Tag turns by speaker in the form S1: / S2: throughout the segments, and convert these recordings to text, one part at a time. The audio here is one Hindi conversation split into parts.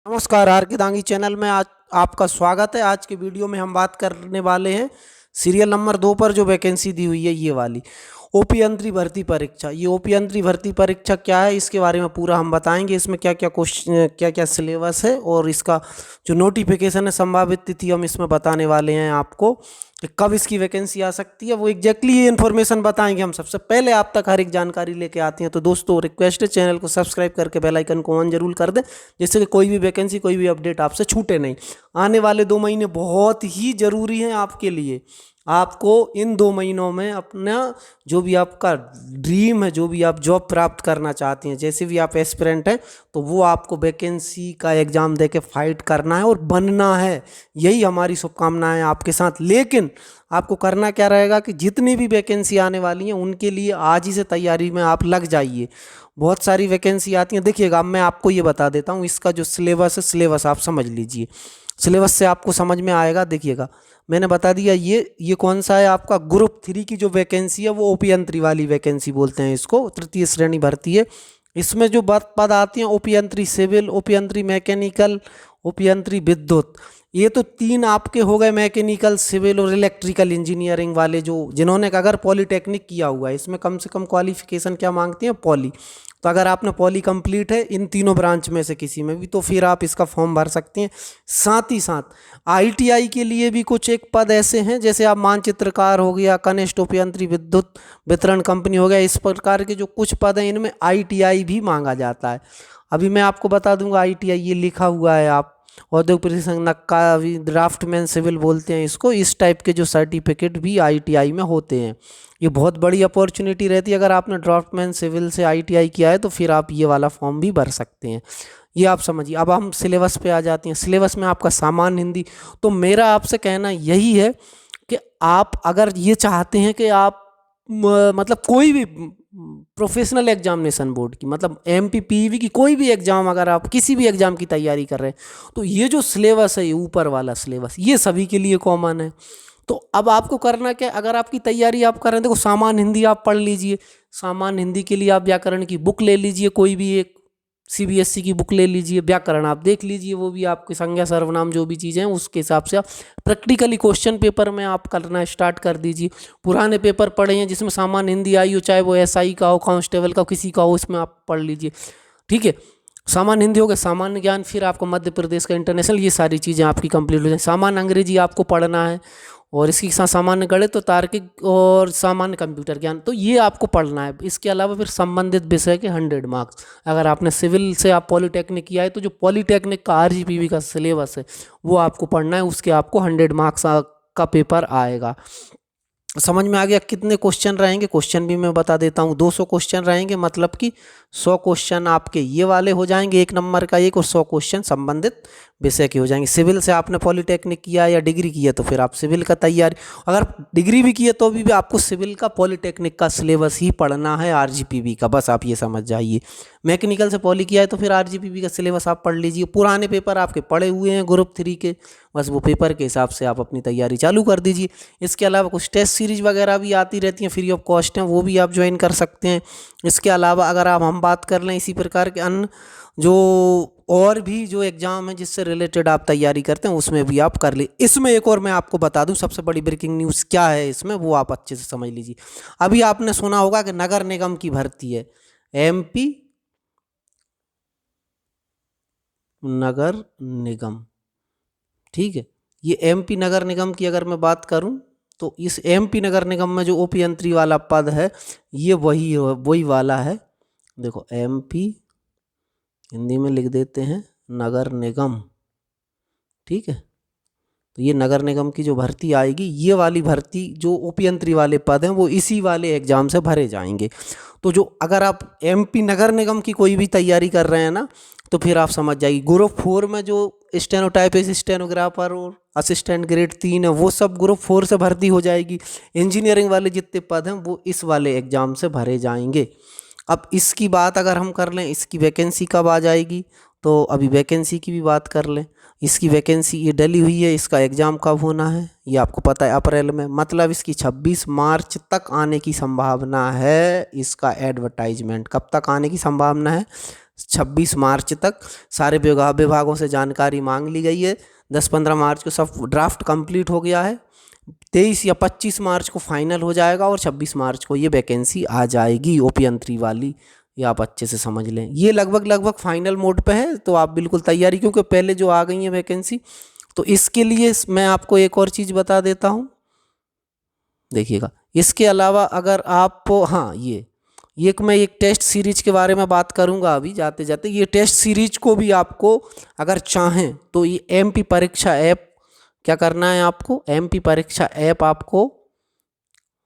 S1: नमस्कार, आर के दांगी चैनल में आज आपका स्वागत है। आज के वीडियो में हम बात करने वाले हैं सीरियल नंबर 2 पर जो वैकेंसी दी हुई है ये वाली ओपी अंतरी भर्ती परीक्षा। ये ओपी अंतरी भर्ती परीक्षा क्या है इसके बारे में पूरा हम बताएंगे। इसमें क्या क्या क्वेश्चन, क्या क्या सिलेबस है और इसका जो नोटिफिकेशन है, संभावित तिथि हम इसमें बताने वाले हैं आपको कि कब इसकी वैकेंसी आ सकती है। वो एग्जैक्टली ये इन्फॉर्मेशन बताएंगे हम। सबसे पहले आप तक हर एक जानकारी लेके आते हैं। तो दोस्तों रिक्वेस्ट है, चैनल को सब्सक्राइब करके बेल आइकन को ऑन जरूर कर दें, जिससे कि कोई भी वैकेंसी, कोई भी अपडेट आपसे छूटे नहीं। आने वाले 2 महीने बहुत ही ज़रूरी हैं आपके लिए। आपको इन 2 महीनों में अपना जो भी आपका ड्रीम है, जो भी आप जॉब प्राप्त करना चाहते हैं, जैसे भी आप एस्पिरेंट हैं, तो वो आपको वैकेंसी का एग्ज़ाम दे के फाइट करना है और बनना है। यही हमारी शुभकामनाएं आपके साथ। लेकिन आपको करना क्या रहेगा कि जितनी भी वैकेंसी आने वाली हैं उनके लिए आज ही से तैयारी में आप लग जाइए। बहुत सारी वैकेंसी आती हैं। देखिएगा, अब मैं आपको ये बता देता हूँ, इसका जो सिलेबस है, सिलेबस आप समझ लीजिए। सिलेबस से आपको समझ में आएगा। देखिएगा, मैंने बता दिया ये कौन सा है आपका ग्रुप 3 की जो वैकेंसी है, वो ओपी अंतरी वाली वैकेंसी बोलते हैं इसको, तृतीय श्रेणी भर्ती है। इसमें जो पद आती हैं, ओपी अंतरी सिविल, ओपी अंतरी मैकेनिकल, ओपी अंतरी विद्युत। ये तो 3 आपके हो गए, मैकेनिकल, सिविल और इलेक्ट्रिकल इंजीनियरिंग वाले, जो जिन्होंने अगर पॉलीटेक्निक किया हुआ है। इसमें कम से कम क्वालिफिकेशन क्या मांगती हैं? पॉली। तो अगर आपने पॉली कंप्लीट है इन तीनों ब्रांच में से किसी में भी, तो फिर आप इसका फॉर्म भर सकते हैं। साथ ही साथ आईटीआई के लिए भी कुछ एक पद ऐसे हैं, जैसे आप मानचित्रकार हो गया, कनिष्ठ उपयंत्री विद्युत वितरण कंपनी हो गया। इस प्रकार के जो कुछ पद हैं, इनमें आईटीआई भी मांगा जाता है। अभी मैं आपको बता दूंगा, आईटीआई ये लिखा हुआ है, आप औद्योगिक प्रशिक्षण का ड्राफ्टमैन सिविल बोलते हैं इसको। इस टाइप के जो सर्टिफिकेट भी आईटीआई में होते हैं। ये बहुत बड़ी अपॉर्चुनिटी रहती है। अगर आपने ड्राफ्टमैन सिविल से आईटीआई किया है तो फिर आप ये वाला फॉर्म भी भर सकते हैं। ये आप समझिए। अब हम सिलेबस पे आ जाते हैं। सिलेबस में आपका सामान्य हिंदी। तो मेरा आपसे कहना यही है कि आप अगर ये चाहते हैं कि आप मतलब कोई भी प्रोफेशनल एग्जामिनेशन बोर्ड की, मतलब एमपीपीवी की कोई भी एग्ज़ाम, अगर आप किसी भी एग्ज़ाम की तैयारी कर रहे हैं, तो ये जो सिलेबस है, ये ऊपर वाला सिलेबस, ये सभी के लिए कॉमन है। तो अब आपको करना क्या, अगर आपकी तैयारी आप कर रहे हैं, देखो सामान्य हिंदी आप पढ़ लीजिए। सामान्य हिंदी के लिए आप व्याकरण की बुक ले लीजिए, कोई भी एक सीबीएसई की बुक ले लीजिए। व्याकरण आप देख लीजिए, वो भी आपकी संज्ञा सर्वनाम जो भी चीज़ें हैं उसके हिसाब से आप प्रैक्टिकली क्वेश्चन पेपर में आप करना स्टार्ट कर दीजिए। पुराने पेपर पढ़े हैं जिसमें सामान्य हिंदी आई हो, चाहे वो एसआई का हो, कांस्टेबल का, किसी का हो, उसमें आप पढ़ लीजिए। ठीक है, सामान्य हिंदी हो गया। सामान्य ज्ञान, फिर आपको मध्य प्रदेश का इंटरनेशनल, ये सारी चीज़ें आपकी कंप्लीट हो जाए। सामान्य अंग्रेजी आपको पढ़ना है, और इसके साथ सामान्य गणित, तो तार्किक और सामान्य कंप्यूटर ज्ञान, तो ये आपको पढ़ना है। इसके अलावा फिर संबंधित विषय के 100 मार्क्स। अगर आपने सिविल से आप पॉलीटेक्निक किया है तो जो पॉलीटेक्निक का आरजीपीवी का सिलेबस है वो आपको पढ़ना है। उसके आपको 100 मार्क्स का पेपर आएगा। समझ में आ गया? कितने क्वेश्चन रहेंगे, क्वेश्चन भी मैं बता देता हूँ। 200 क्वेश्चन रहेंगे, मतलब कि 100 क्वेश्चन आपके ये वाले हो जाएंगे, 1 नंबर का एक, और 100 क्वेश्चन संबंधित विषय के हो जाएंगे। सिविल से आपने पॉलीटेक्निक किया या डिग्री की है तो फिर आप सिविल का तैयारी, अगर डिग्री भी की है तो भी आपको सिविल का पॉलीटेक्निक का सिलेबस ही पढ़ना है, आरजीपीवी का, बस आप ये समझ जाइए। मैकेनिकल से पॉली किया है तो फिर आरजीपीवी का सिलेबस आप पढ़ लीजिए। पुराने पेपर आपके पढ़े हुए हैं ग्रुप 3 के, बस वो पेपर के हिसाब से आप अपनी तैयारी चालू कर दीजिए। इसके अलावा कुछ टेस्ट सीरीज वगैरह भी आती रहती हैं, फ्री ऑफ कॉस्ट हैं, वो भी आप ज्वाइन कर सकते हैं। इसके अलावा अगर हम बात कर लें इसी प्रकार के अन्य जो और भी जो एग्ज़ाम है जिससे रिलेटेड आप तैयारी करते हैं, उसमें भी आप कर ली। इसमें एक और मैं आपको बता दूं, सबसे बड़ी ब्रेकिंग न्यूज़ क्या है इसमें, वो आप अच्छे से समझ लीजिए। अभी आपने सुना होगा कि नगर निगम की भर्ती है, एमपी नगर निगम। ठीक है, ये एमपी नगर निगम की अगर मैं बात करूं तो इस एमपी नगर निगम में जो ओपी अंतरी वाला पद है, ये वही वाला है। देखो, एमपी हिंदी में लिख देते हैं नगर निगम। ठीक है, तो ये नगर निगम की जो भर्ती आएगी, ये वाली भर्ती जो ओपी अंतरी वाले पद हैं वो इसी वाले एग्जाम से भरे जाएंगे। तो जो अगर आप एमपी नगर निगम की कोई भी तैयारी कर रहे हैं ना, तो फिर आप समझ जाइए ग्रुप 4 में जो स्टेनोटाइपिस्ट, स्टेनोग्राफर और असिस्टेंट ग्रेड 3 है, वो सब ग्रुप 4 से भर्ती हो जाएगी। इंजीनियरिंग वाले जितने पद हैं वो इस वाले एग्ज़ाम से भरे जाएंगे। अब इसकी बात अगर हम कर लें, इसकी वैकेंसी कब आ जाएगी, तो अभी वैकेंसी की भी बात कर लें। इसकी वैकेंसी ये डली हुई है, इसका एग्ज़ाम कब होना है ये आपको पता है, अप्रैल में, मतलब इसकी 26 मार्च तक आने की संभावना है। इसका एडवर्टाइजमेंट कब तक आने की संभावना है? 26 मार्च तक सारे विभागों से जानकारी मांग ली गई है। 10-15 मार्च को सब ड्राफ्ट कंप्लीट हो गया है। 23 या 25 मार्च को फाइनल हो जाएगा और 26 मार्च को ये वैकेंसी आ जाएगी ओपी अंतरी वाली। ये आप अच्छे से समझ लें, ये लगभग फाइनल मोड पे है, तो आप बिल्कुल तैयारी, क्योंकि पहले जो आ गई है वैकेंसी। तो इसके लिए मैं आपको एक और चीज़ बता देता हूँ, देखिएगा। इसके अलावा अगर आप, हाँ, मैं एक टेस्ट सीरीज के बारे में बात करूंगा अभी जाते जाते। ये टेस्ट सीरीज को भी आपको अगर चाहें तो ये एमपी परीक्षा ऐप, क्या करना है आपको, एमपी परीक्षा ऐप आपको,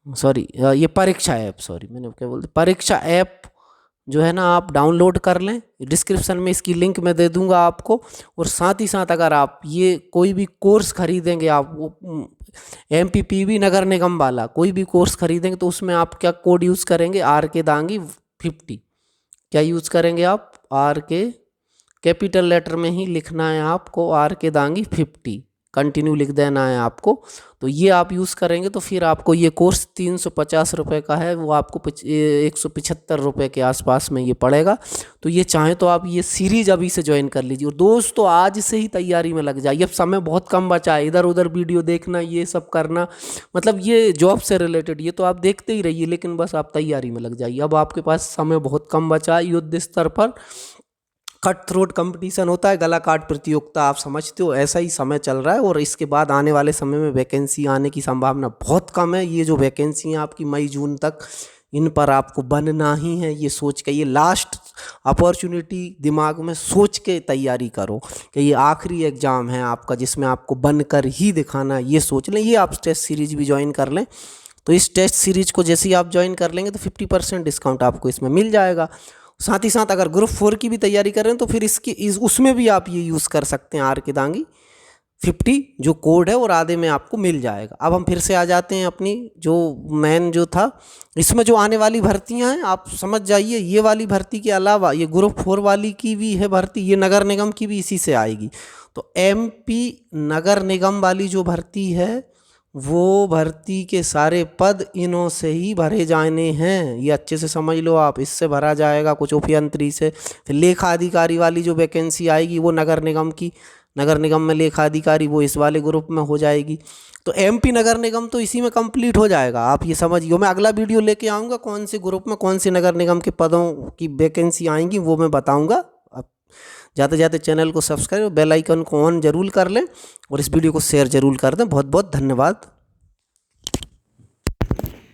S1: सॉरी ये परीक्षा ऐप, सॉरी मैंने क्या बोलते, परीक्षा ऐप जो है ना आप डाउनलोड कर लें। डिस्क्रिप्शन में इसकी लिंक मैं दे दूंगा आपको। और साथ ही साथ अगर आप ये कोई भी कोर्स खरीदेंगे, आप एमपीपीबी नगर निगम वाला कोई भी कोर्स खरीदेंगे, तो उसमें आप क्या कोड यूज़ करेंगे, RK दांगी 50। क्या यूज़ करेंगे आप, RK, कैपिटल लेटर में ही लिखना है आपको, RK दांगी 50 कंटिन्यू लिख देना है आपको। तो ये आप यूज़ करेंगे तो फिर आपको ये कोर्स 350 रुपये का है, वो आपको 175 रुपये के आसपास में ये पड़ेगा। तो ये चाहें तो आप ये सीरीज अभी से ज्वाइन कर लीजिए। और दोस्तों आज से ही तैयारी में लग जाइए, अब समय बहुत कम बचा है। इधर उधर वीडियो देखना, ये सब करना, मतलब ये जॉब से रिलेटेड ये तो आप देखते ही रहिए, लेकिन बस आप तैयारी में लग जाइए। अब आपके पास समय बहुत कम बचा है। युद्ध स्तर पर कट थ्रोट कंपटीशन होता है, गला काट प्रतियोगिता, आप समझते हो, ऐसा ही समय चल रहा है। और इसके बाद आने वाले समय में वैकेंसी आने की संभावना बहुत कम है। ये जो वैकेंसी हैं आपकी मई जून तक, इन पर आपको बनना ही है। ये सोच के, ये लास्ट अपॉर्चुनिटी दिमाग में सोच के तैयारी करो कि ये आखिरी एग्ज़ाम है आपका जिसमें आपको बनकर ही दिखाना, ये सोच लें। ये आप टेस्ट सीरीज भी ज्वाइन कर लें। तो इस टेस्ट सीरीज को जैसे ही आप ज्वाइन कर लेंगे तो 50% डिस्काउंट आपको इसमें मिल जाएगा। साथ ही साथ अगर ग्रुप 4 की भी तैयारी कर रहे हैं तो फिर उसमें भी आप ये यूज़ कर सकते हैं, RK दांगी 50 जो कोड है, और आधे में आपको मिल जाएगा। अब हम फिर से आ जाते हैं अपनी जो मेन जो था, इसमें जो आने वाली भर्तियां हैं आप समझ जाइए। ये वाली भर्ती के अलावा ये ग्रुप 4 वाली की भी है भर्ती, ये नगर निगम की भी इसी से आएगी। तो MP नगर निगम वाली जो भर्ती है, वो भर्ती के सारे पद इनों से ही भरे जाने हैं, ये अच्छे से समझ लो आप। इससे भरा जाएगा कुछ ओपी अंतरी से। फिर लेखा अधिकारी वाली जो वैकेंसी आएगी वो नगर निगम की, नगर निगम में लेखा अधिकारी, वो इस वाले ग्रुप में हो जाएगी। तो MP नगर निगम तो इसी में कंप्लीट हो जाएगा, आप ये समझिए। मैं अगला वीडियो लेके आऊँगा, कौन से ग्रुप में कौन से नगर निगम के पदों की वैकेंसी आएंगी वो मैं बताऊँगा। अब जाते जाते चैनल को सब्सक्राइब, बेल आइकन को ऑन जरूर कर लें और इस वीडियो को शेयर जरूर कर दें। बहुत बहुत धन्यवाद।